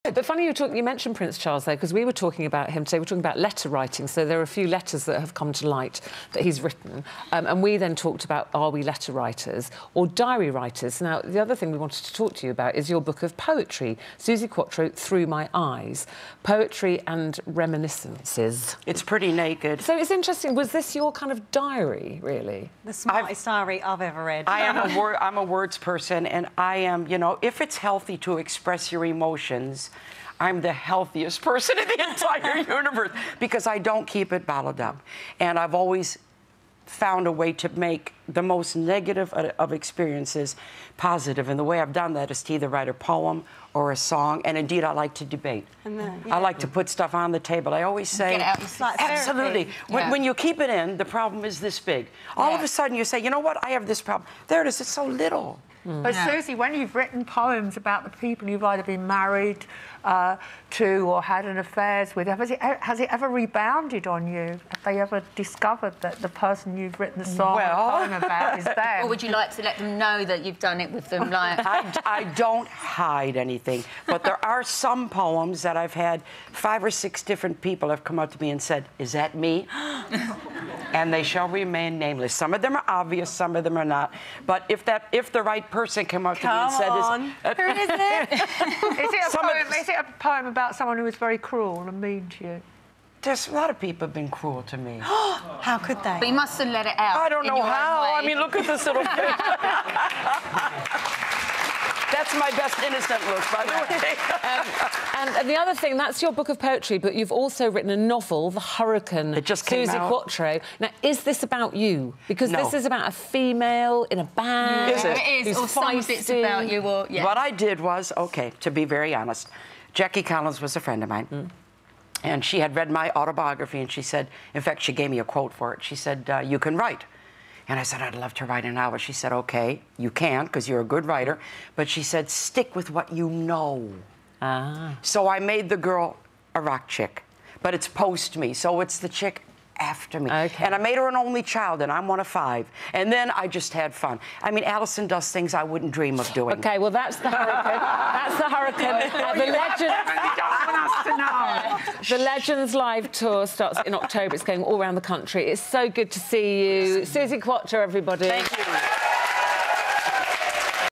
But funny you mentioned Prince Charles there, because we were talking about him today. We're talking about letter writing, so there are a few letters that have come to light that he's written, and we then talked about, are we letter writers or diary writers? Now, the other thing we wanted to talk to you about is your book of poetry, Suzi Quatro, Through My Eyes, Poetry and Reminiscences. It's pretty naked. So it's interesting, was this your kind of diary, really? The smartest diary I've ever read. I'm a words person, and I am, you know, if it's healthy to express your emotions, I'm the healthiest person in the entire universe because I don't keep it bottled up. And I've always found a way to make the most negative of experiences positive. And the way I've done that is to either write a poem or a song. And indeed, I like to debate. I like to put stuff on the table. I always say, get it out, like absolutely. When you keep it in, the problem is this big. All of a sudden, you say, you know what? I have this problem. There it is. It's so little. But Suzi, when you've written poems about the people you've either been married to or had an affairs with, has it ever rebounded on you? Have they ever discovered that the person you've written the song or poem about is them? Or would you like to let them know that you've done it with them? Like, I don't hide anything, but there are some poems that I've had 5 or 6 different people have come up to me and said, "Is that me?" And they shall remain nameless. Some of them are obvious, some of them are not. But if the right person came up to me and said, "Who is it?" Is it a poem about someone who was very cruel and mean to you? There's a lot of people have been cruel to me. How could they? But you must have let it out. I don't know how. I mean, look at this little face. That's my best innocent look, by the way. And the other thing, that's your book of poetry, but you've also written a novel, The Hurricane, it just came Suzi out. Quatro. Now, is this about you? Because No. this is about a female in a band. Is it? It is, or some bits about you, or... What I did was, okay, to be very honest, Jackie Collins was a friend of mine. And she had read my autobiography, and she said, in fact, she gave me a quote for it. She said, you can write. And I said, I'd love to write a novel. She said, okay, you can, because you're a good writer. But she said, stick with what you know. So I made the girl a rock chick, but it's post me, so it's the chick after me. And I made her an only child, and I'm one of 5. And then I just had fun. I mean, Alison does things I wouldn't dream of doing. Okay, well, that's The Hurricane. That's The Hurricane. The Legends Live Tour starts in October. It's going all around the country. It's so good to see you. Suzi Quatro, everybody. Thank you.